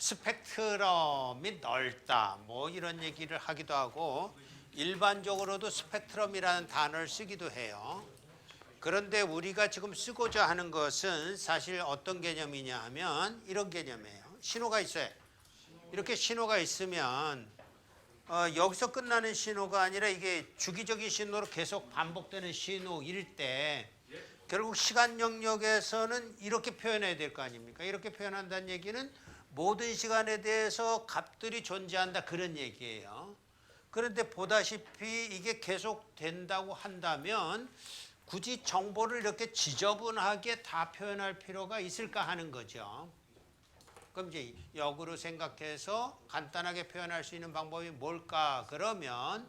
스펙트럼이 넓다 뭐 이런 얘기를 하기도 하고 일반적으로도 스펙트럼이라는 단어를 쓰기도 해요. 그런데 우리가 지금 쓰고자 하는 것은 사실 어떤 개념이냐 하면 이런 개념이에요. 신호가 있어요. 이렇게 신호가 있으면 여기서 끝나는 신호가 아니라 이게 주기적인 신호로 계속 반복되는 신호일 때 결국 시간 영역에서는 이렇게 표현해야 될 거 아닙니까? 이렇게 표현한다는 얘기는 모든 시간에 대해서 값들이 존재한다 그런 얘기예요. 그런데 보다시피 이게 계속 된다고 한다면 굳이 정보를 이렇게 지저분하게 다 표현할 필요가 있을까 하는 거죠. 그럼 이제 역으로 생각해서 간단하게 표현할 수 있는 방법이 뭘까? 그러면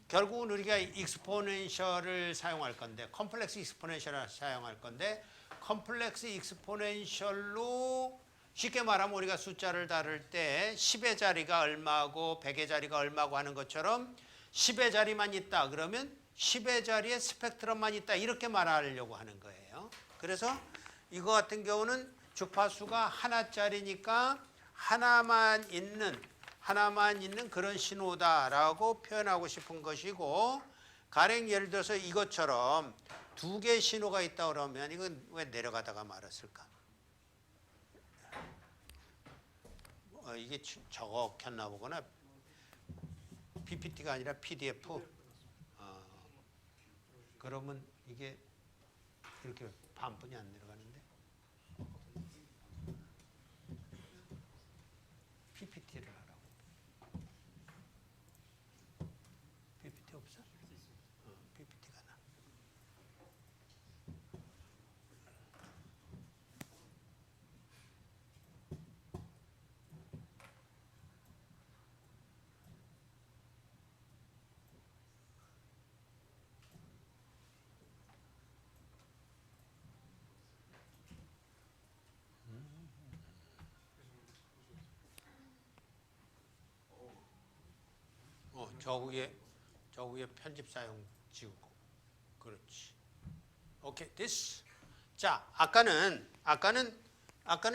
결국은 우리가 익스포넨셜을 사용할 건데 컴플렉스 익스포넨셜을 사용할 건데 컴플렉스 익스포넨셜로 쉽게 말하면 우리가 숫자를 다룰 때 10의 자리가 얼마고 100의 자리가 얼마고 하는 것처럼 10의 자리만 있다 그러면 10의 자리에 스펙트럼만 있다 이렇게 말하려고 하는 거예요. 그래서 이거 같은 경우는 주파수가 하나짜리니까 하나만 있는 그런 신호다라고 표현하고 싶은 것이고 가령 예를 들어서 이것처럼 두 개의 신호가 있다 그러면 이건 왜 내려가다가 말았을까? 이게 저거 켰나 보구나. PPT가 아니라 PDF. 그러면 이게 이렇게 반분이 안 내려가는데 PPT를 하라고. PPT 없어? PPT가 나. 저 위에 편집 사용 지우고. 그렇지. 오케이, this. 자, 아까는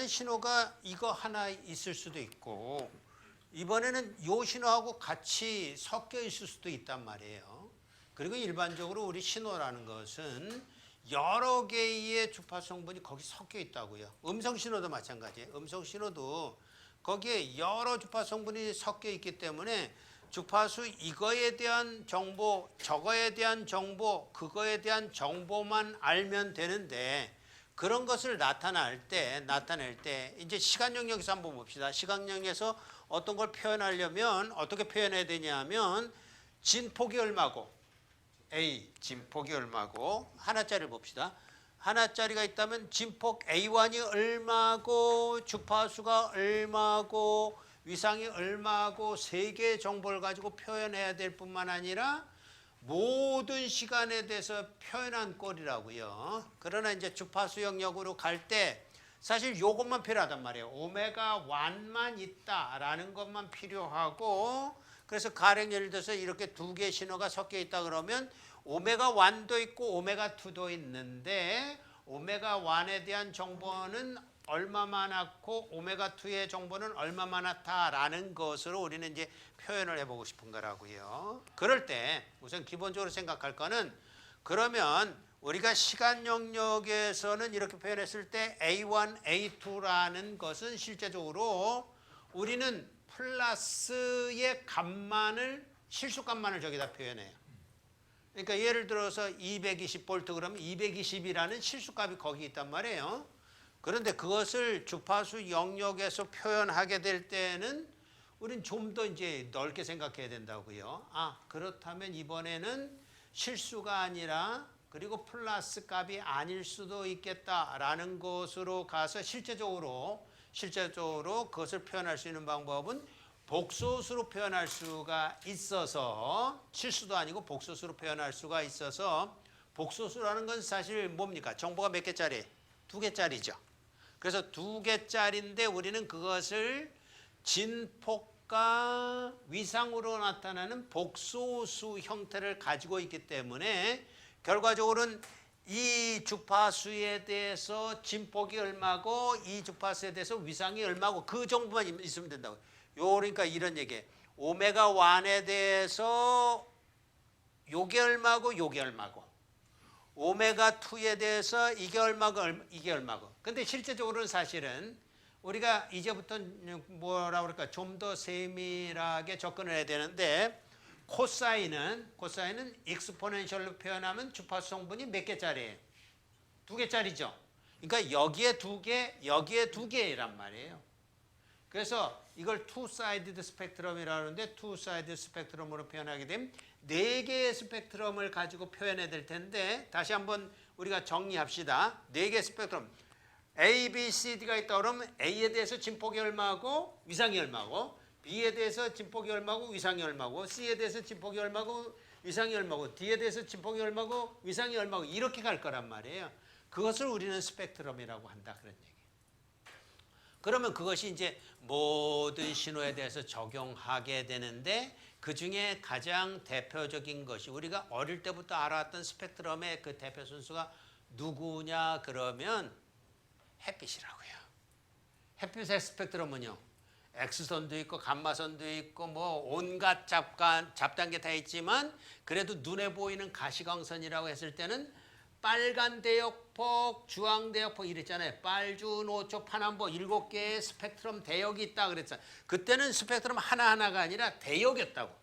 신호가 이거 하나 있을 수도 있고 이번에는 이 신호하고 같이 섞여 있을 수도 있단 말이에요. 그리고 일반적으로 우리 신호라는 것은 여러 개의 주파수 성분이 거기 섞여 있다고요. 음성 신호도 마찬가지예요. 음성 신호도 거기에 여러 주파수 성분이 섞여 있기 때문에 주파수 이거에 대한 정보, 저거에 대한 정보, 그거에 대한 정보만 알면 되는데 그런 것을 나타낼 때 이제 시간 영역에서 한번 봅시다. 시간 영역에서 어떤 걸 표현하려면 어떻게 표현해야 되냐면 진폭이 얼마고 A, 진폭이 얼마고 하나짜리를 봅시다. 하나짜리가 있다면 진폭 A1이 얼마고 주파수가 얼마고 위상이 얼마고 세 개의 정보를 가지고 표현해야 될 뿐만 아니라 모든 시간에 대해서 표현한 꼴이라고요. 그러나 이제 주파수 영역으로 갈 때 사실 이것만 필요하단 말이에요. 오메가 1만 있다라는 것만 필요하고 그래서 가령 예를 들어서 이렇게 두 개의 신호가 섞여 있다 그러면 오메가 1도 있고 오메가 2도 있는데 오메가 1에 대한 정보는 얼마 많았고 오메가 2의 정보는 얼마 많았다라는 것으로 우리는 이제 표현을 해보고 싶은 거라고요. 그럴 때 우선 기본적으로 생각할 거는 그러면 우리가 시간 영역에서는 이렇게 표현했을 때 A1, A2라는 것은 실제적으로 우리는 플러스의 값만을 실수값만을 저기다 표현해요. 그러니까 예를 들어서 220V 그러면 220이라는 실수값이 거기 있단 말이에요. 그런데 그것을 주파수 영역에서 표현하게 될 때는 우리는 좀 더 이제 넓게 생각해야 된다고요. 그렇다면 이번에는 실수가 아니라 그리고 플러스 값이 아닐 수도 있겠다라는 것으로 가서 실제적으로 그것을 표현할 수 있는 방법은 복소수로 표현할 수가 있어서 실수도 아니고 복소수로 표현할 수가 있어서 복소수라는 건 사실 뭡니까? 정보가 몇 개짜리? 2개짜리죠. 그래서 2개짜리인데 우리는 그것을 진폭과 위상으로 나타나는 복소수 형태를 가지고 있기 때문에 결과적으로는 이 주파수에 대해서 진폭이 얼마고 이 주파수에 대해서 위상이 얼마고 그 정보만 있으면 된다고. 그러니까 이런 얘기예요. 오메가 1에 대해서 요게 얼마고 요게 얼마고 오메가 2에 대해서 이게 얼마고 이게 얼마고. 근데 실제적으로는 사실은 우리가 이제부터 뭐라 그럴까 좀 더 세밀하게 접근을 해야 되는데 코사인은 익스포넨셜로 표현하면 주파수 성분이 몇 개짜리예요? 2개짜리죠. 그러니까 여기에 2개, 여기에 2개란 말이에요. 그래서 이걸 투-사이디드 스펙트럼이라고 하는데 투-사이디드 스펙트럼으로 표현하게 되면 4개의 스펙트럼을 가지고 표현해야 될 텐데 다시 한번 우리가 정리합시다. 4개의 스펙트럼. A, B, C, D가 있다 그러면 A에 대해서 진폭이 얼마고 위상이 얼마고 B에 대해서 진폭이 얼마고 위상이 얼마고 C에 대해서 진폭이 얼마고 위상이 얼마고 D에 대해서 진폭이 얼마고 위상이 얼마고 이렇게 갈 거란 말이에요. 그것을 우리는 스펙트럼이라고 한다 그런 얘기예요. 그러면 그것이 이제 모든 신호에 대해서 적용하게 되는데 그중에 가장 대표적인 것이 우리가 어릴 때부터 알아왔던 스펙트럼의 그 대표 순수가 누구냐 그러면 햇빛이라고요. 햇빛의 스펙트럼은요. X선도 있고 감마선도 있고 뭐 온갖 잡다한 게 다 있지만 그래도 눈에 보이는 가시광선이라고 했을 때는 빨간 대역폭, 주황 대역폭 이랬잖아요. 빨주, 노초, 파남보 7개의 스펙트럼 대역이 있다 그랬잖아요. 그때는 스펙트럼 하나하나가 아니라 대역이었다고.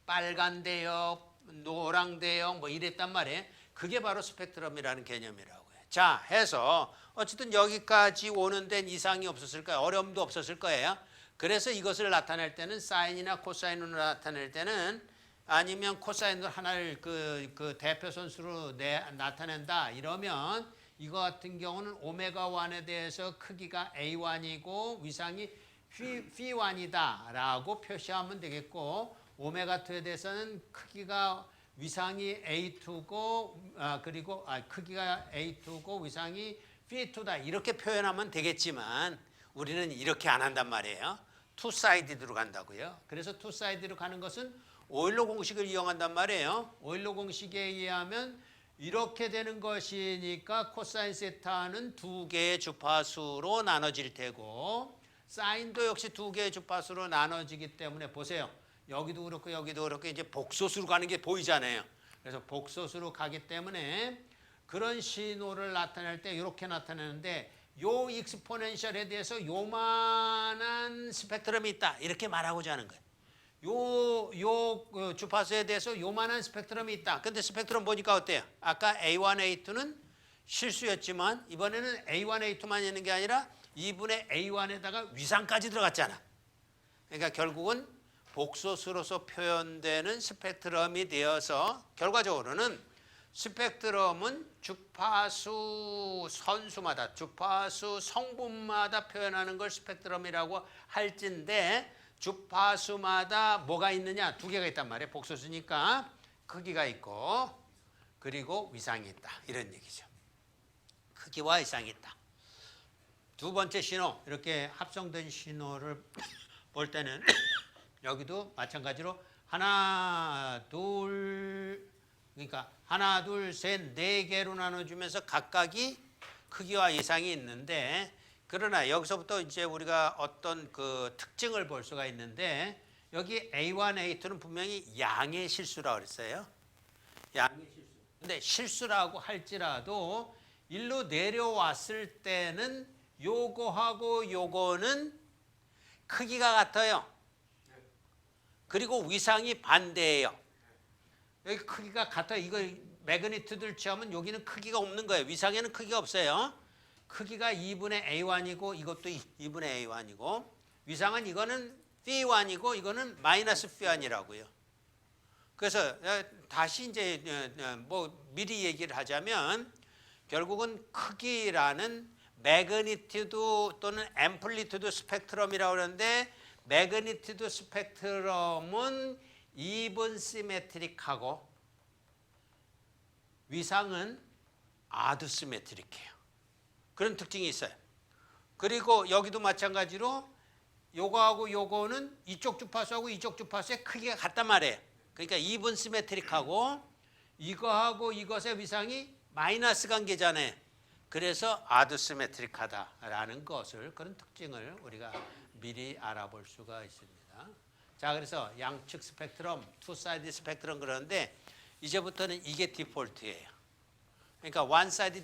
빨간 대역, 노랑 대역 뭐 이랬단 말이에요. 그게 바로 스펙트럼이라는 개념이라고요. 자, 해서 어쨌든 여기까지 오는 데는 이상이 없었을 거예요. 어려움도 없었을 거예요. 그래서 이것을 나타낼 때는 사인이나 코사인으로 나타낼 때는 아니면 코사인으로 하나를 그 대표 선수로 나타낸다 이러면 이거 같은 경우는 오메가 1에 대해서 크기가 A1이고 위상이 P1이다 라고 표시하면 되겠고 오메가 2에 대해서는 크기가 위상이 A2고 그리고 크기가 A2고 위상이 P2다 이렇게 표현하면 되겠지만 우리는 이렇게 안 한단 말이에요. 투사이디드로 간다고요. 그래서 투사이디드로 가는 것은 오일러 공식을 이용한단 말이에요. 오일러 공식에 의하면 이렇게 되는 것이니까 코사인 세타는 2개의 주파수로 나눠질 테고 사인도 역시 2개의 주파수로 나눠지기 때문에 보세요. 여기도 그렇고 여기도 그렇고 이제 복소수로 가는 게 보이잖아요. 그래서 복소수로 가기 때문에 그런 신호를 나타낼 때 이렇게 나타내는데 요 익스포넨셜에 대해서 요만한 스펙트럼이 있다 이렇게 말하고자 하는 거예요. 요 주파수에 대해서 요만한 스펙트럼이 있다. 근데 스펙트럼 보니까 어때요? 아까 A1, A2는 실수였지만 이번에는 A1, A2만 있는 게 아니라 2분의 A1에다가 위상까지 들어갔잖아. 그러니까 결국은 복소수로서 표현되는 스펙트럼이 되어서 결과적으로는 스펙트럼은 주파수 선수마다 주파수 성분마다 표현하는 걸 스펙트럼이라고 할진데 주파수마다 뭐가 있느냐? 2개가 있단 말이에요. 복소수니까 크기가 있고 그리고 위상이 있다. 이런 얘기죠. 크기와 위상이 있다. 두 번째 신호 이렇게 합성된 신호를 볼 때는 여기도 마찬가지로 하나, 둘 그러니까 하나, 둘, 셋, 4개로 나눠주면서 각각이 크기와 이상이 있는데 그러나 여기서부터 이제 우리가 어떤 그 특징을 볼 수가 있는데 여기 A1, A2는 분명히 양의 실수라고 그랬어요. 양의 실수. 근데 실수라고 할지라도 일로 내려왔을 때는 요거하고 요거는 크기가 같아요. 그리고 위상이 반대예요. 여기 크기가 같아요. 이거 매그니튜드를 취하면 여기는 크기가 없는 거예요. 위상에는 크기가 없어요. 크기가 2분의 A1이고 이것도 2분의 A1이고 위상은 이거는 P1이고 이거는 마이너스 P1이라고요. 그래서 다시 이제 뭐 미리 얘기를 하자면 결국은 크기라는 매그니튜드 또는 앰플리튜드 스펙트럼이라고 그러는데 매그니튜드 스펙트럼은 이븐 시메트릭하고 위상은 아드 시메트릭해요. 그런 특징이 있어요. 그리고 여기도 마찬가지로 요거하고 요거는 이쪽 주파수하고 이쪽 주파수의 크기가 같단 말이에요. 그러니까 이븐 시메트릭하고 이거하고 이것의 위상이 마이너스 관계잖아요. 그래서 아드시메트릭하다라는 것을 그런 특징을 우리가 미리 알아볼 수가 있습니다. 자, 그래서 양측 스펙트럼, 투사이드 스펙트럼 그러는데 이제부터는 이게 디폴트예요. 그러니까 원사이드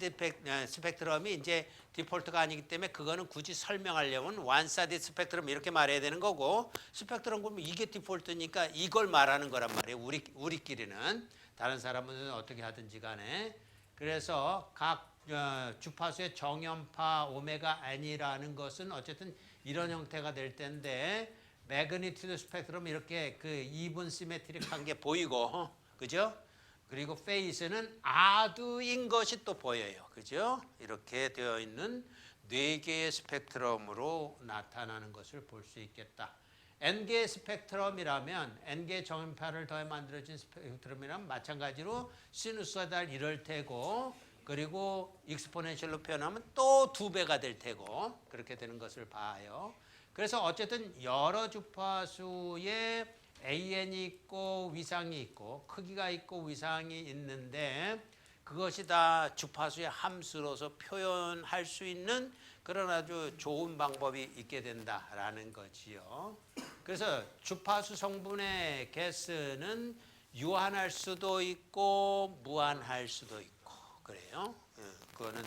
스펙트럼이 이제 디폴트가 아니기 때문에 그거는 굳이 설명하려면 원사이드 스펙트럼 이렇게 말해야 되는 거고 스펙트럼 그러면 이게 디폴트니까 이걸 말하는 거란 말이에요. 우리끼리는 다른 사람은 어떻게 하든지 간에 그래서 각 주파수의 정연파 오메가 n이라는 것은 어쨌든 이런 형태가 될 텐데 매그니튜드 스펙트럼 이렇게 그 이분 시메트릭한 게 보이고 그죠? 그리고 페이스는 아두인 것이 또 보여요. 그죠? 이렇게 되어 있는 4개의 스펙트럼으로 나타나는 것을 볼 수 있겠다. n개의 스펙트럼이라면 n개의 정연파를 더해 만들어진 스펙트럼이라면 마찬가지로 시누소이달 이럴 테고 그리고 익스포넨셜로 표현하면 또 2배가 될 테고 그렇게 되는 것을 봐요. 그래서 어쨌든 여러 주파수의 AN이 있고 위상이 있고 크기가 있고 위상이 있는데 그것이 다 주파수의 함수로서 표현할 수 있는 그런 아주 좋은 방법이 있게 된다라는 거지요. 그래서 주파수 성분의 개수는 유한할 수도 있고 무한할 수도 있고 그래요. 그거는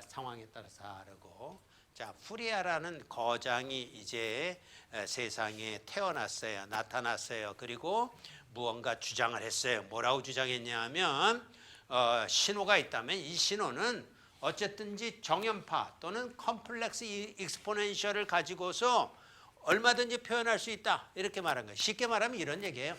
상황에 따라서 다르고. 자, 푸리아라는 거장이 이제 세상에 태어났어요. 나타났어요. 그리고 무언가 주장을 했어요. 뭐라고 주장했냐면 신호가 있다면 이 신호는 어쨌든지 정연파 또는 컴플렉스 익스포넨셜을 가지고서 얼마든지 표현할 수 있다. 이렇게 말한 거예요. 쉽게 말하면 이런 얘기예요.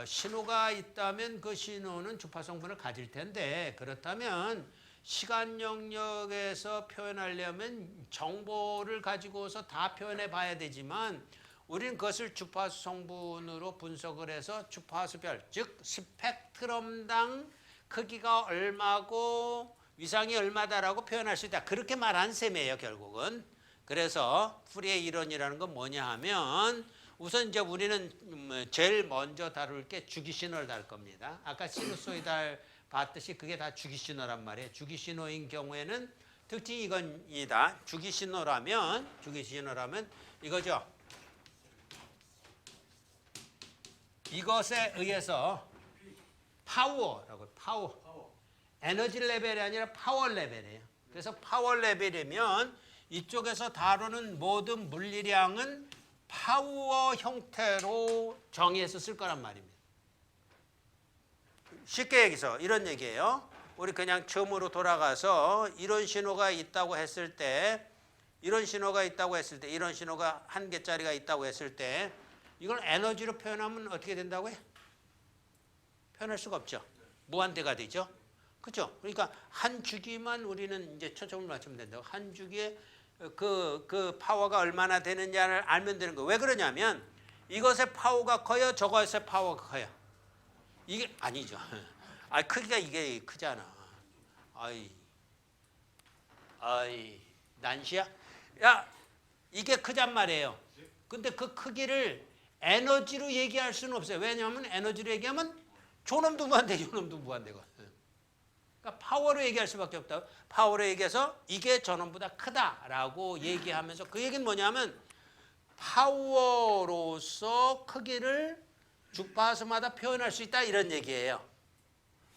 신호가 있다면 그 신호는 주파수 성분을 가질 텐데 그렇다면 시간 영역에서 표현하려면 정보를 가지고서 다 표현해 봐야 되지만 우리는 그것을 주파수 성분으로 분석을 해서 주파수별 즉 스펙트럼당 크기가 얼마고 위상이 얼마다라고 표현할 수 있다. 그렇게 말한 셈이에요 결국은. 그래서 푸리의 이론이라는 건 뭐냐 하면 우선 이제 우리는 제일 먼저 다룰 게 주기신호를 다룰 겁니다. 아까 시누소이달 봤듯이 그게 다 주기신호란 말이에요. 주기신호인 경우에는 특징이 이건이다. 주기신호라면 이거죠. 이것에 의해서 파워라고 파워. 에너지 레벨이 아니라 파워 레벨이에요. 그래서 파워 레벨이면 이쪽에서 다루는 모든 물리량은 파워 형태로 정의해서 쓸 거란 말입니다. 쉽게 얘기해서 이런 얘기예요. 우리 그냥 처음으로 돌아가서 이런 신호가 있다고 했을 때 이런 신호가 한 개짜리가 있다고 했을 때 이걸 에너지로 표현하면 어떻게 된다고요? 표현할 수가 없죠. 무한대가 되죠. 그렇죠? 그러니까 한 주기만 우리는 이제 초점을 맞추면 된다고. 한 주기에 그 파워가 얼마나 되느냐를 알면 되는 거예요. 왜 그러냐면 이것의 파워가 커요, 저것의 파워가 커요. 이게 아니죠. 크기가 이게 크잖아. 난시야? 야, 이게 크단 말이에요. 근데 그 크기를 에너지로 얘기할 수는 없어요. 왜냐하면 에너지로 얘기하면 저놈도 무한대, 저놈도 무한대고. 그러니까 파워로 얘기할 수밖에 없다. 파워로 얘기해서 이게 저놈보다 크다라고 얘기하면서 그 얘기는 뭐냐면 파워로서 크기를 주파수마다 표현할 수 있다 이런 얘기예요.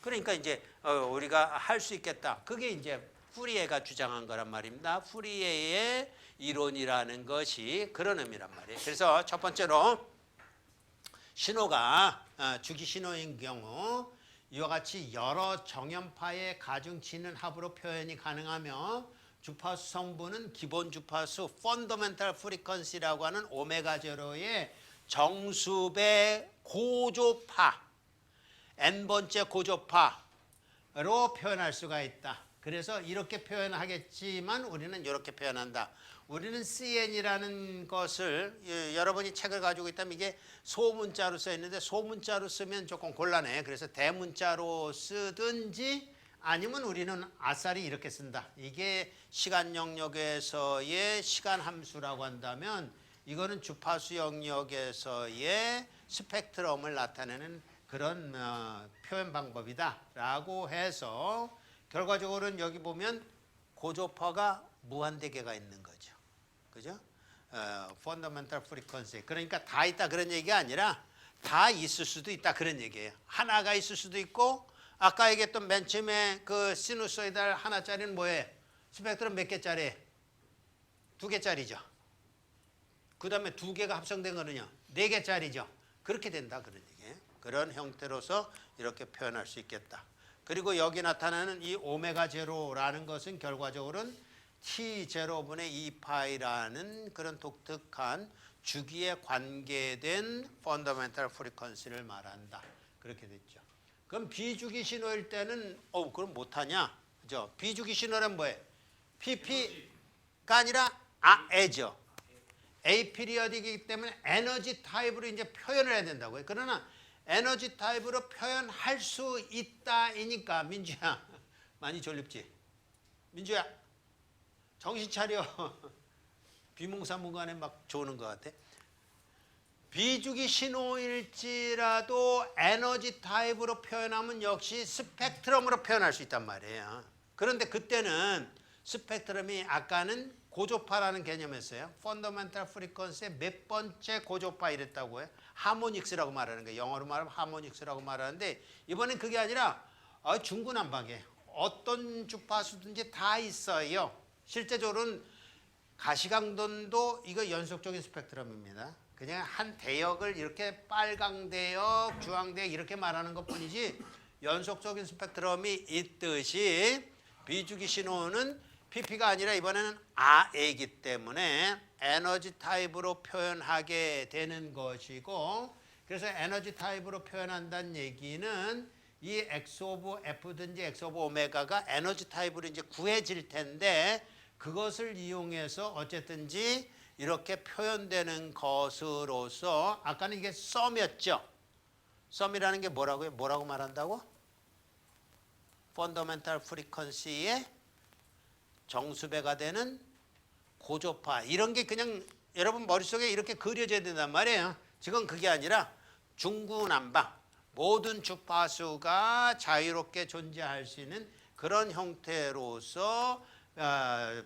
그러니까 이제 우리가 할 수 있겠다. 그게 이제 푸리에가 주장한 거란 말입니다. 푸리에의 이론이라는 것이 그런 의미란 말이에요. 그래서 첫 번째로 신호가 주기 신호인 경우 이와 같이 여러 정연파의 가중치는 합으로 표현이 가능하며 주파수 성분은 기본 주파수 펀더멘탈 프리퀀시라고 하는 오메가 제로의 정수배 고조파 n번째 고조파로 표현할 수가 있다. 그래서 이렇게 표현하겠지만 우리는 이렇게 표현한다. 우리는 CN이라는 것을 여러분이 책을 가지고 있다면 이게 소문자로 써 있는데 소문자로 쓰면 조금 곤란해. 그래서 대문자로 쓰든지 아니면 우리는 아싸리 이렇게 쓴다. 이게 시간 영역에서의 시간 함수라고 한다면 이거는 주파수 영역에서의 스펙트럼을 나타내는 그런 표현 방법이다라고 해서 결과적으로는 여기 보면 고조파가 무한대개가 있는 거죠. 그죠? fundamental frequency. 그러니까 다 있다 그런 얘기가 아니라 다 있을 수도 있다 그런 얘기예요. 하나가 있을 수도 있고 아까 얘기했던 맨 처음에 그 시누소이달 하나짜리는 뭐예요? 스펙트럼 몇 개짜리? 2개짜리죠. 그 다음에 2개가 합성된 거는요 4개짜리죠. 그렇게 된다 그런 얘기예요. 그런 형태로서 이렇게 표현할 수 있겠다. 그리고 여기 나타나는 이 오메가 제로라는 것은 결과적으로는 T0분의 2파이라는 그런 독특한 주기에 관계된 펀더멘탈 프리퀀시를 말한다. 그렇게 됐죠. 그럼 비주기 신호일 때는 그럼 못하냐? 그죠? 비주기 신호는 뭐예요? PP가 아니라 A죠. A 피리어드이기 때문에 에너지 타입으로 이제 표현을 해야 된다고요. 그러나 에너지 타입으로 표현할 수 있다이니까 민주야 많이 졸립지? 민주야 정신 차려. 비몽사몽간에 막 조는 것 같아. 비주기 신호일지라도 에너지 타입으로 표현하면 역시 스펙트럼으로 표현할 수 있단 말이에요. 그런데 그때는 스펙트럼이 아까는 고조파라는 개념이었어요. 펀더멘탈 프리퀀시의 몇 번째 고조파 이랬다고 해요. 하모닉스라고 말하는 거예요. 영어로 말하면 하모닉스라고 말하는데 이번엔 그게 아니라 중구난방이에요. 어떤 주파수든지 다 있어요. 실제적으로는 가시광선도 이거 연속적인 스펙트럼입니다. 그냥 한 대역을 이렇게 빨강 대역, 주황 대역 이렇게 말하는 것뿐이지 연속적인 스펙트럼이 있듯이 비주기 신호는 PP가 아니라 이번에는 RA이기 때문에 에너지 타입으로 표현하게 되는 것이고, 그래서 에너지 타입으로 표현한다는 얘기는 이 X 오브 F든지 X 오브 오메가가 에너지 타입으로 이제 구해질 텐데 그것을 이용해서 어쨌든지 이렇게 표현되는 것으로서 아까는 이게 썸이었죠. 썸이라는 게 뭐라고요? 뭐라고 말한다고? 펀더멘탈 프리퀀시의 정수배가 되는 고조파. 이런 게 그냥 여러분 머릿속에 이렇게 그려져야 된단 말이에요. 지금 그게 아니라 중구난방 모든 주파수가 자유롭게 존재할 수 있는 그런 형태로서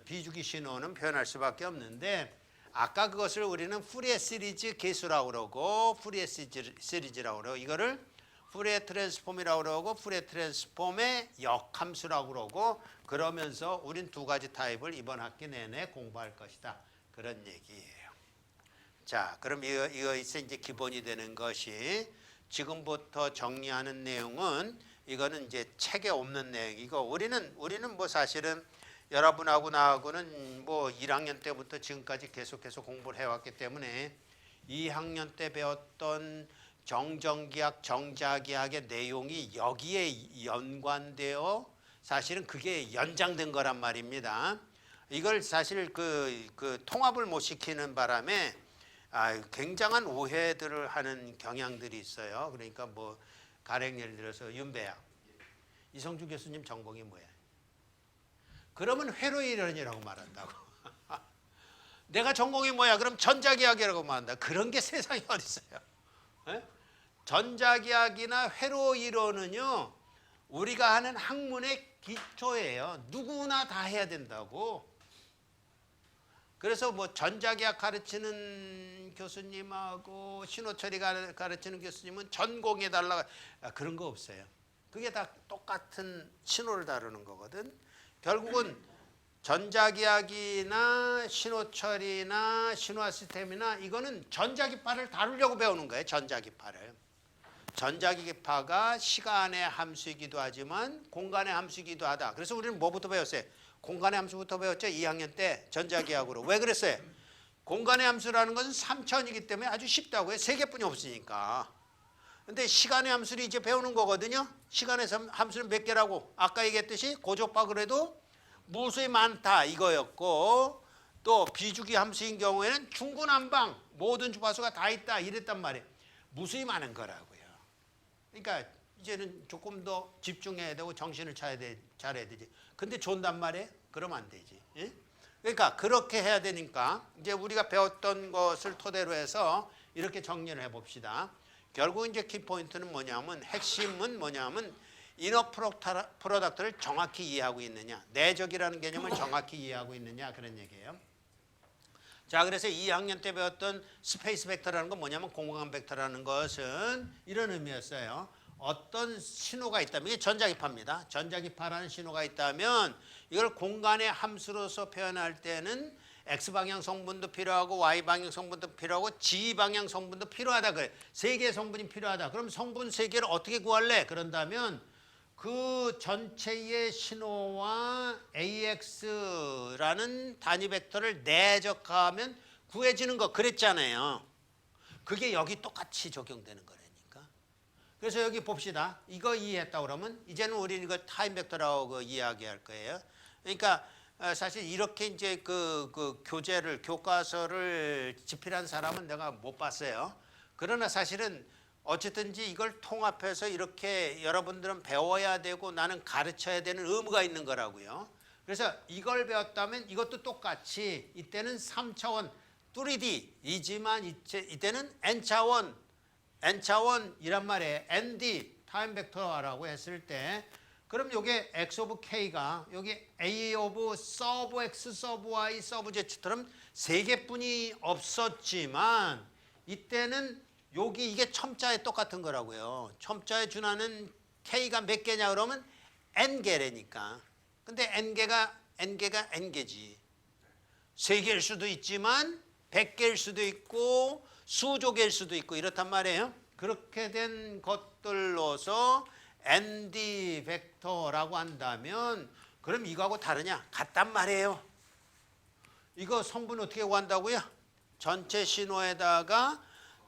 비주기 신호는 표현할 수밖에 없는데 아까 그것을 우리는 푸리에 시리즈 계수라고 그러고 푸리에 시리즈라고 그러고 이거를 푸리에 트랜스폼이라고 그러고 푸리에 트랜스폼의 역함수라고 그러고 그러면서 우린 두 가지 타입을 이번 학기 내내 공부할 것이다. 그런 얘기예요. 자, 그럼 이것이 이제 기본이 되는 것이 지금부터 정리하는 내용은 이거는 이제 책에 없는 내용이고 우리는 뭐 사실은 여러분하고 나하고는 뭐 1학년 때부터 지금까지 계속해서 공부를 해왔기 때문에 2학년 때 배웠던 정전기학, 정자기학의 내용이 여기에 연관되어 사실은 그게 연장된 거란 말입니다. 이걸 사실 그 통합을 못 시키는 바람에 굉장한 오해들을 하는 경향들이 있어요. 그러니까 뭐 가령 예를 들어서 윤배야, 이성주 교수님 전공이 뭐야? 그러면 회로이론이라고 말한다고. 내가 전공이 뭐야? 그럼 전자기학이라고 말한다. 그런 게 세상에 어디 있어요? 에? 전자기학이나 회로이론은요 우리가 하는 학문의 기초예요. 누구나 다 해야 된다고. 그래서 뭐 전자기학 가르치는 교수님하고 신호철이 가르치는 교수님은 전공해 달라고 그런 거 없어요. 그게 다 똑같은 신호를 다루는 거거든. 결국은 전자기학이나 신호철이나 신호화 시스템이나 이거는 전자기파를 다루려고 배우는 거예요. 전자기파를. 전자기파가 시간의 함수이기도 하지만 공간의 함수이기도 하다. 그래서 우리는 뭐부터 배웠어요? 공간의 함수부터 배웠죠. 2학년 때 전자기학으로. 왜 그랬어요? 공간의 함수라는 것은 3차원이기 때문에 아주 쉽다고요. 3개뿐이 없으니까. 근데 시간의 함수를 이제 배우는 거거든요. 시간의 함수는 몇 개라고? 아까 얘기했듯이 고조파 그래도 무수히 많다 이거였고 또 비주기 함수인 경우에는 중구난방 모든 주파수가 다 있다 이랬단 말이에요. 무수히 많은 거라고요. 그러니까 이제는 조금 더 집중해야 되고 정신을 잘해야 되지. 근데 존단 말이에요? 그러면 안 되지. 예? 그러니까 그렇게 해야 되니까 이제 우리가 배웠던 것을 토대로 해서 이렇게 정리를 해봅시다. 결국 이제 키포인트는 뭐냐면 핵심은 뭐냐면 이너 프로덕트를 정확히 이해하고 있느냐, 내적이라는 개념을 정확히 이해하고 있느냐 그런 얘기예요. 자, 그래서 2학년 때 배웠던 스페이스 벡터라는 건 뭐냐면 공간 벡터라는 것은 이런 의미였어요. 어떤 신호가 있다면 이게 전자기파입니다. 전자기파라는 신호가 있다면 이걸 공간의 함수로서 표현할 때는 X방향 성분도 필요하고 Y방향 성분도 필요하고 G방향 성분도 필요하다 그래. 세 개의 성분이 필요하다. 그럼 성분 세 개를 어떻게 구할래? 그런다면 그 전체의 신호와 AX라는 단위 벡터를 내적하면 구해지는 거 그랬잖아요. 그게 여기 똑같이 적용되는 거라니까. 그래서 여기 봅시다. 이거 이해했다 그러면 이제는 우리는 이걸 타임 벡터라고 이야기할 거예요. 그러니까 사실 이렇게 이제 그 교재를 교과서를 집필한 사람은 내가 못 봤어요. 그러나 사실은 어쨌든지 이걸 통합해서 이렇게 여러분들은 배워야 되고 나는 가르쳐야 되는 의무가 있는 거라고요. 그래서 이걸 배웠다면 이것도 똑같이 이때는 3차원 3D이지만 이때는 N차원이란 말이에요. ND 타임 벡터라고 했을 때 그럼 요게 X 오브 K가 여기 A 오브 서브 X 서브 Y 서브 Z처럼 세 개뿐이 없었지만 이때는 여기 이게 첨자에 똑같은 거라고요. 첨자에 준하는 K가 몇 개냐 그러면 N개래니까. 근데 N개가 N개지. 세 개일 수도 있지만 100개일 수도 있고 수조 개일 수도 있고 이렇단 말이에요. 그렇게 된 것들로서 ND 벡터라고 한다면 그럼 이거하고 다르냐? 같단 말이에요. 이거 성분 어떻게 구한다고요? 전체 신호에다가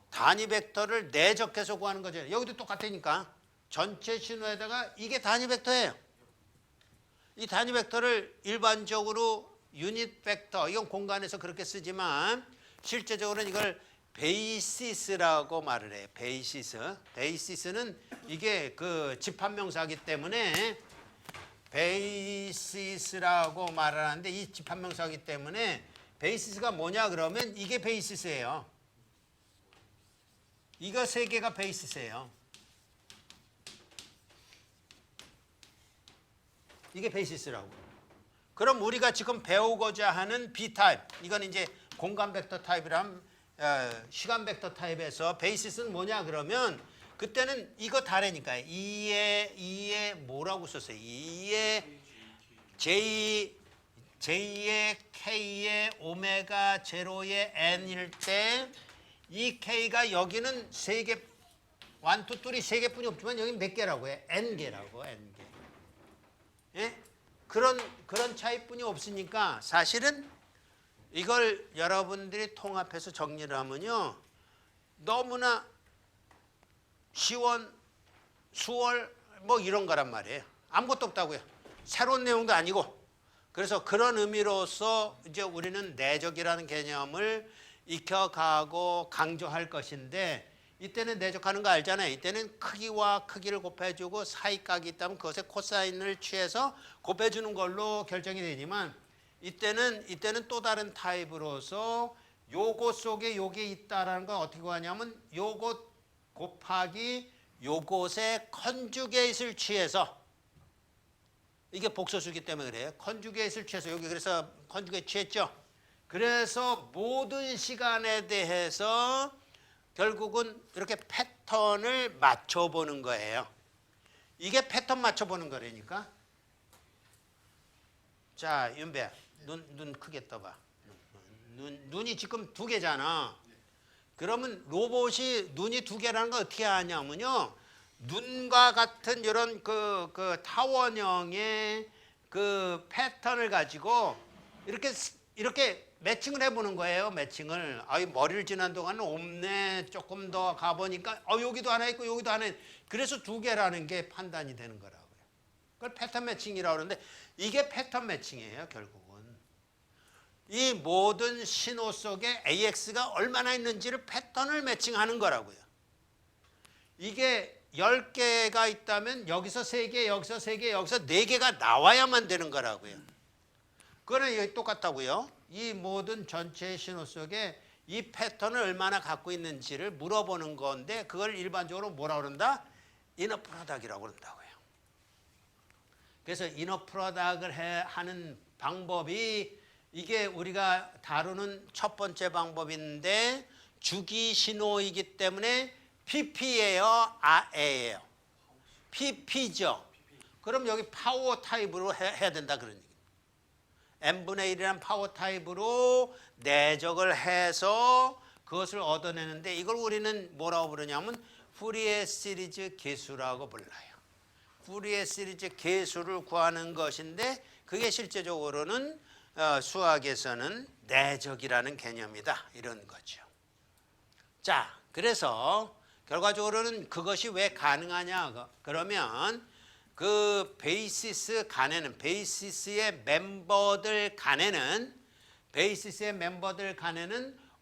단위 벡터를 내적해서 구하는 거죠. 여기도 똑같으니까 전체 신호에다가 이게 단위 벡터예요. 이 단위 벡터를 일반적으로 유닛 벡터, 이건 공간에서 그렇게 쓰지만 실제적으로는 이걸 베이시스라고 말을 해요. 베이시스는 이게 그 집합명사이기 때문에 베이시스라고 말을 하는데 이 집합명사이기 때문에 베이시스가 뭐냐 그러면 이게 베이시스예요. 이거 세 개가 베이시스예요. 이게 베이시스라고. 그럼 우리가 지금 배우고자 하는 B타입, 이건 이제 공간 벡터 타입이랑 시간 벡터 타입에서 베이시스는 뭐냐 그러면 그때는 이거 다르니까요. 2에 뭐라고 썼어요? 2에 J에 K에 오메가 제로에 N일 때 이 K가 여기는 세 개, 1, 2, 3 세 개뿐이 없지만 여기 몇 개라고 해? N개라고 N개. 예? 그런 차이뿐이 없으니까 사실은 이걸 여러분들이 통합해서 정리를 하면요. 너무나 수월 뭐 이런 거란 말이에요. 아무것도 없다고요. 새로운 내용도 아니고. 그래서 그런 의미로서 이제 우리는 내적이라는 개념을 익혀가고 강조할 것인데 이때는 내적하는 거 알잖아요. 이때는 크기와 크기를 곱해주고 사이각이 있다면 그것의 코사인을 취해서 곱해주는 걸로 결정이 되지만 이때는 또 다른 타입으로서 요것 속에 요게 있다라는 건 어떻게 하냐면 요것 곱하기 요것의 컨주게이트를 취해서 이게 복소수기 때문에 그래요. 컨주게이트를 취해서 여기 그래서 컨주게이트 취했죠. 그래서 모든 시간에 대해서 결국은 이렇게 패턴을 맞춰보는 거예요. 이게 패턴 맞춰보는 거라니까. 자, 윤배, 눈 크게 떠봐. 눈이 지금 두 개잖아. 그러면 로봇이 눈이 두 개라는 걸 어떻게 하냐면요. 눈과 같은 이런 그 타원형의 그 패턴을 가지고 이렇게 매칭을 해보는 거예요. 매칭을. 머리를 지난 동안은 없네. 조금 더 가보니까 여기도 하나 있고 여기도 하나 있고. 그래서 두 개라는 게 판단이 되는 거라고요. 그걸 패턴 매칭이라고 그러는데 이게 패턴 매칭이에요. 결국은. 이 모든 신호 속에 AX가 얼마나 있는지를 패턴을 매칭하는 거라고요. 이게 10개가 있다면 여기서 3개, 여기서 3개, 여기서 4개가 나와야만 되는 거라고요. 그거는 여기 똑같다고요. 이 모든 전체 신호 속에 이 패턴을 얼마나 갖고 있는지를 물어보는 건데 그걸 일반적으로 뭐라 그런다? 이너 프로덕이라고 그런다고요. 그래서 이너 프로덕을 하는 방법이 이게 우리가 다루는 첫 번째 방법인데 주기 신호이기 때문에 PP예요, A예요? PP죠. 그럼 여기 파워 타입으로 해야 된다 그런 얘기입니다. n분의 1이라는 파워 타입으로 내적을 해서 그것을 얻어내는데 이걸 우리는 뭐라고 부르냐면 푸리에 시리즈 계수라고 불러요. 푸리에 시리즈 계수를 구하는 것인데 그게 실제적으로는 수학에서는 내적이라는 개념이다 이런 거죠. 자, 그래서 결과적으로는 그것이 왜 가능하냐 그러면 그 베이시스 간에는 베이시스의 멤버들 간에는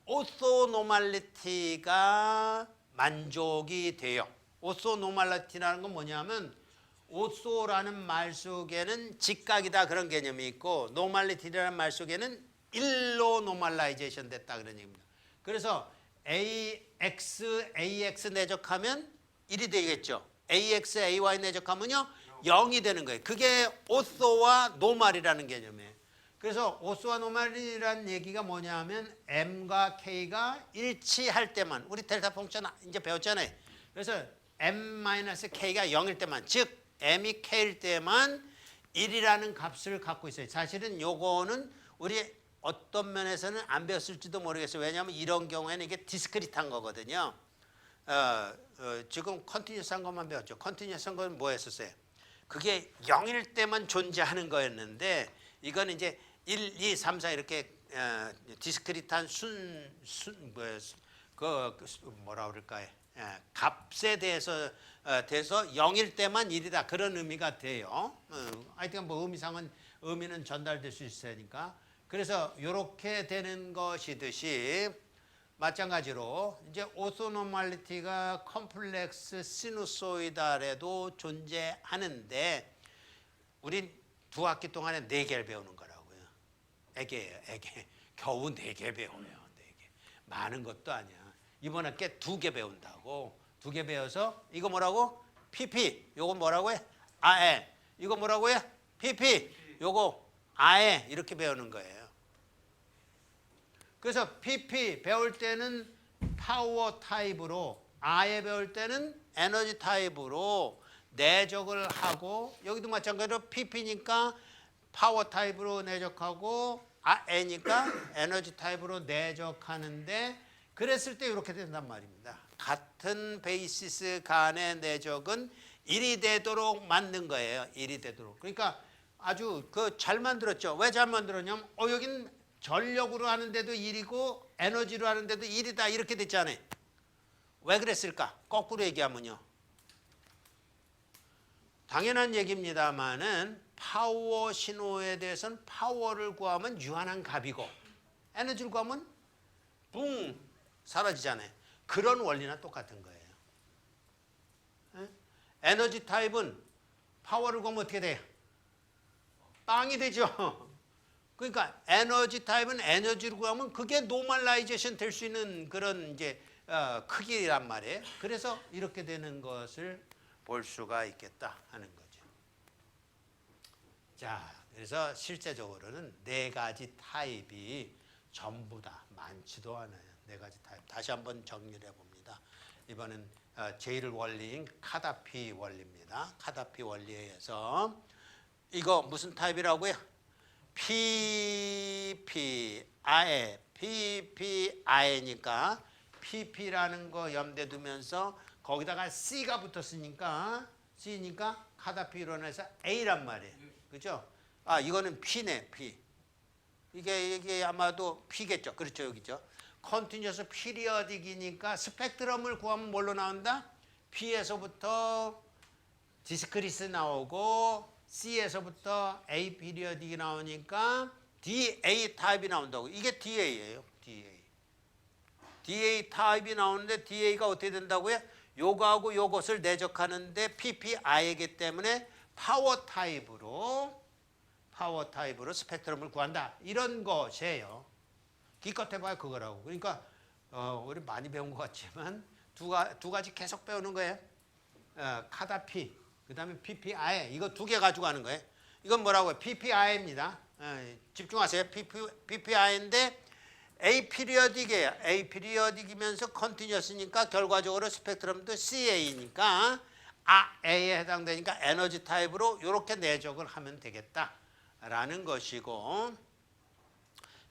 오소노말리티가 만족이 돼요. 오소노말리티라는 건 뭐냐면 오소라는 말 속에는 직각이다 그런 개념이 있고 노말리티라는 말 속에는 일로 노멀라이제이션 됐다 그런 얘기입니다. 그래서 AX 내적하면 1이 되겠죠. AX, AY 내적하면요 0이 되는 거예요. 그게 오소와 노말이라는 개념이에요. 그래서 오소와 노말이라는 얘기가 뭐냐면 M과 K가 일치할 때만 우리 델타 펑션 이제 배웠잖아요. 그래서 M-K가 0일 때만 즉 M이 K일 때만 1이라는 값을 갖고 있어요. 사실은 요거는 우리 어떤 면에서는 안 배웠을지도 모르겠어요. 왜냐하면 이런 경우에는 이게 디스크리트한 거거든요. 지금 컨티뉴스한 것만 배웠죠. 컨티뉴스한 건 뭐였었어요? 그게 0일 때만 존재하는 거였는데 이건 이제 1, 2, 3, 4 이렇게 디스크리트한 뭐라 그럴까요? 값에 대해서 0일 때만 1이다 그런 의미가 돼요. 하여튼 뭐 의미는 전달될 수 있으니까. 그래서 이렇게 되는 것이듯이 마찬가지로 이제 오소노말리티가 컴플렉스 시누소이달에도 존재하는데 우린 2학기 동안에 4개를 배우는 거라고요. 애게예요, 애게. 겨우 4개 배워요. 4개. 많은 것도 아니야. 이번 학기에 2개 배운다고. 2개 배워서 이거 뭐라고? PP. 요거 뭐라고 해? AE. 이거 뭐라고 해? PP. 요거 AE. 이렇게 배우는 거예요. 그래서 PP 배울 때는 파워 타입으로 AE 배울 때는 에너지 타입으로 내적을 하고 여기도 마찬가지로 PP니까 파워 타입으로 내적하고 AE니까 에너지 타입으로 내적하는데 그랬을 때 이렇게 된단 말입니다. 같은 베이시스 간의 내적은 1이 되도록 만든 거예요. 1이 되도록. 그러니까 아주 잘 만들었죠. 왜 잘 만들었냐면 여긴 전력으로 하는데도 1이고 에너지로 하는데도 1이다 이렇게 됐잖아요. 왜 그랬을까? 거꾸로 얘기하면요. 당연한 얘기입니다만은 파워 신호에 대해서는 파워를 구하면 유한한 값이고 에너지를 구하면 붕 사라지잖아요. 그런 원리나 똑같은 거예요. 에너지 타입은 파워를 구하면 어떻게 돼요? 빵이 되죠. 그러니까 에너지 타입은 에너지를 구하면 그게 노멀라이제이션 될 수 있는 그런 이제 크기란 말이에요. 그래서 이렇게 되는 것을 볼 수가 있겠다 하는 거죠. 자, 그래서 실제적으로는 4가지 타입이 전부 다 많지도 않아요. 4가지 타입. 다시 한번 정리를 해봅니다. 이번엔 제1 원리인 카다피 원리입니다. 카다피 원리에 의해서 이거 무슨 타입이라고요? PPI에 PPI니까 PP라는 거 염두에 두면서 거기다가 C가 붙었으니까 C니까 카다피 이론에서 A란 말이에요. 그죠? 이거는 P네, P. 이게 아마도 P겠죠. 그렇죠, 여기죠. 컨티뉴어스 피리어딕이니까 스펙트럼을 구하면 뭘로 나온다? P에서부터 디스크리스 나오고 C에서부터 A 피리어딕이 나오니까 DA 타입이 나온다고. 이게 DA예요. DA 타입이 나오는데 DA가 어떻게 된다고요? 요거하고 요것을 내적하는데 PPI이기 때문에 파워 타입으로 스펙트럼을 구한다. 이런 것이에요. 기껏 해봐야 그거라고. 그러니까 우리 많이 배운 것 같지만 두 가지 계속 배우는 거예요. 카다피, 그 다음에 PPI, 이거 두 개 가지고 가는 거예요. 이건 뭐라고요? PPI입니다. 집중하세요. PPI인데 A 피리어딕이에요. A 피리어딕이면서 컨티뉴어스니까 결과적으로 스펙트럼도 CA니까 A에 해당되니까 에너지 타입으로 이렇게 내적을 하면 되겠다라는 것이고,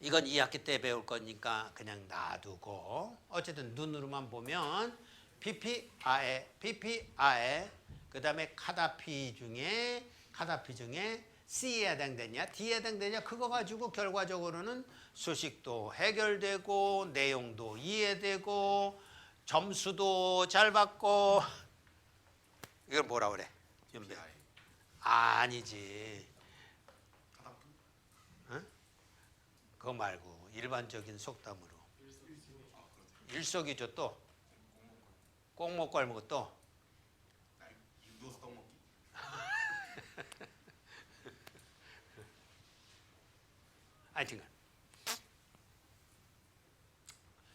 이건 2학기 때 배울 거니까 그냥 놔두고, 어쨌든 눈으로만 보면 PPI, 그 다음에 카다피 중에 C에 해당되냐 D에 해당되냐 그거 가지고 결과적으로는 수식도 해결되고 내용도 이해되고 점수도 잘 받고. 이걸 뭐라 그래? 연배. 아니지. 응? 그거 말고 일반적인 속담으로. 일석이조. 또 꼭 먹고 알 먹고 또. 누워서 떡 먹기. 하여튼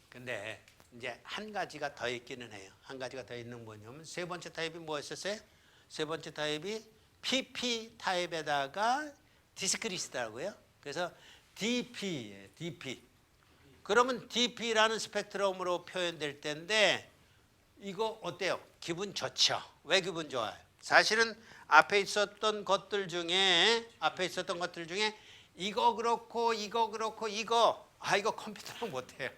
근데 이제 한 가지가 더 있기는 해요. 한 가지가 더 있는 뭐냐면 세 번째 타입이 뭐였었어요? 세 번째 타입이 PP 타입에다가 디스크리스다고요. 그래서 DP예요. DP. 그러면 DP라는 스펙트럼으로 표현될 텐데 이거 어때요? 기분 좋죠? 왜 기분 좋아요? 사실은 앞에 있었던 것들 중에 이거 그렇고 이거 컴퓨터랑 못해요.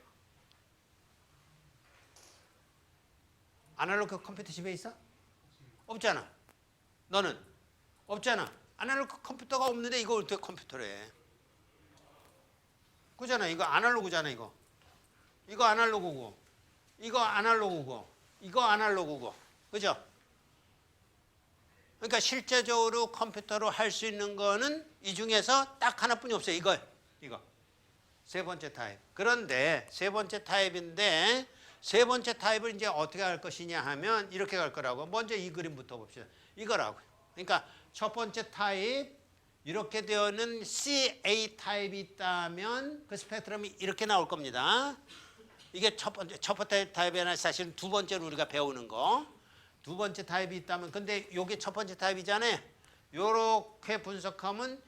아날로그 컴퓨터 집에 있어? 없잖아. 너는? 없잖아. 아날로그 컴퓨터가 없는데 이거 어떻게 컴퓨터로 해? 그잖아. 이거 아날로그잖아. 이거 아날로그고 이거 아날로그고 그죠? 그러니까 실제적으로 컴퓨터로 할 수 있는 거는 이 중에서 딱 하나뿐이 없어요. 이거 세 번째 타입. 그런데 세 번째 타입인데 세 번째 타입을 이제 어떻게 할 것이냐 하면 이렇게 갈 거라고. 먼저 이 그림부터 봅시다. 이거라고요. 그러니까 첫 번째 타입 이렇게 되어있는 CA 타입이 있다면 그 스펙트럼이 이렇게 나올 겁니다. 이게 첫 번째 타입이나 사실은 두 번째로 우리가 배우는 거. 두 번째 타입이 있다면, 근데 요게 첫 번째 타입이잖아요. 요렇게 분석하면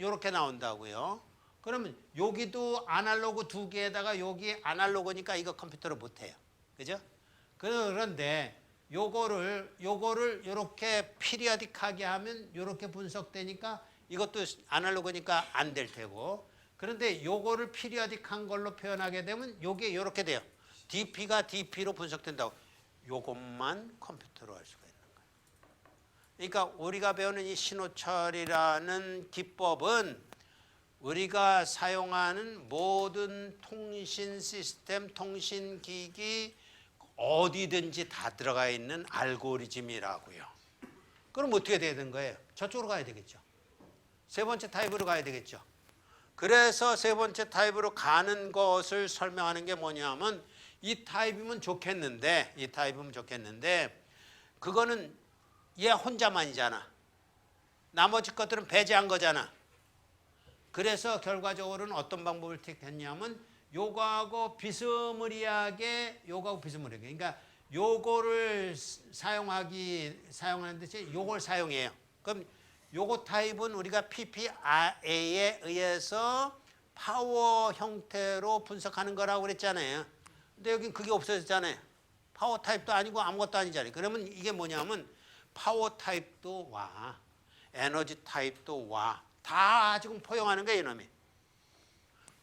요렇게 나온다고요. 그러면 여기도 아날로그 두 개에다가 여기 아날로그니까 이거 컴퓨터로 못해요. 그죠? 그런데 요거를 요렇게 피리어딕하게 하면 요렇게 분석되니까 이것도 아날로그니까 안 될 테고, 그런데 요거를 피리어딕한 걸로 표현하게 되면 요게 요렇게 돼요. DP가 DP로 분석된다고. 요것만 컴퓨터로 할 수가 있는 거예요. 그러니까 우리가 배우는 이 신호철이라는 기법은 우리가 사용하는 모든 통신 시스템, 통신기기 어디든지 다 들어가 있는 알고리즘이라고요. 그럼 어떻게 돼야 되는 거예요? 저쪽으로 가야 되겠죠. 세 번째 타입으로 가야 되겠죠. 그래서 세 번째 타입으로 가는 것을 설명하는 게 뭐냐면 이 타입이면 좋겠는데 그거는 얘 혼자만이잖아. 나머지 것들은 배제한 거잖아. 그래서 결과적으로는 어떤 방법을 택했냐면 요거하고 비스무리하게 그러니까 요거를 사용하는 대신 요걸 사용해요. 그럼 요거 타입은 우리가 PPRA에 의해서 파워 형태로 분석하는 거라고 그랬잖아요. 근데 여긴 그게 없어졌잖아요. 파워 타입도 아니고 아무것도 아니잖아요. 그러면 이게 뭐냐면 파워 타입도 와, 에너지 타입도 와, 다 지금 포용하는 거예요, 이놈이.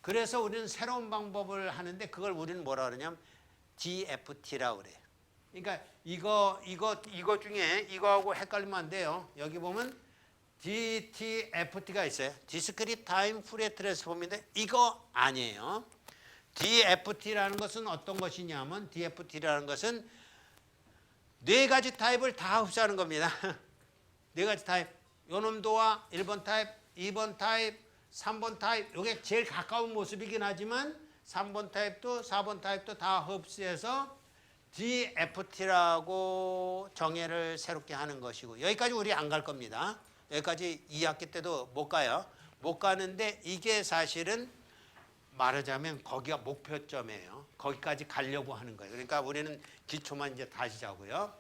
그래서 우리는 새로운 방법을 하는데 그걸 우리는 뭐라 그러냐면 DFT라고 그래요. 그러니까 이거 중에 이거하고 헷갈리면 안 돼요. 여기 보면 DTFT가 있어요. Discrete Time Fourier Transform인데 이거 아니에요. DFT라는 것은 어떤 것이냐면 DFT라는 것은 네 가지 타입을 다 흡수하는 겁니다. 네 가지 타입. 요놈도와 1번 타입, 2번 타입, 3번 타입. 이게 제일 가까운 모습이긴 하지만 3번 타입도 4번 타입도 다 흡수해서 DFT라고 정의를 새롭게 하는 것이고, 여기까지 우리 안 갈 겁니다. 여기까지 2학기 때도 못 가요. 못 가는데 이게 사실은 말하자면 거기가 목표점이에요. 거기까지 가려고 하는 거예요. 그러니까 우리는 기초만 이제 다지자고요.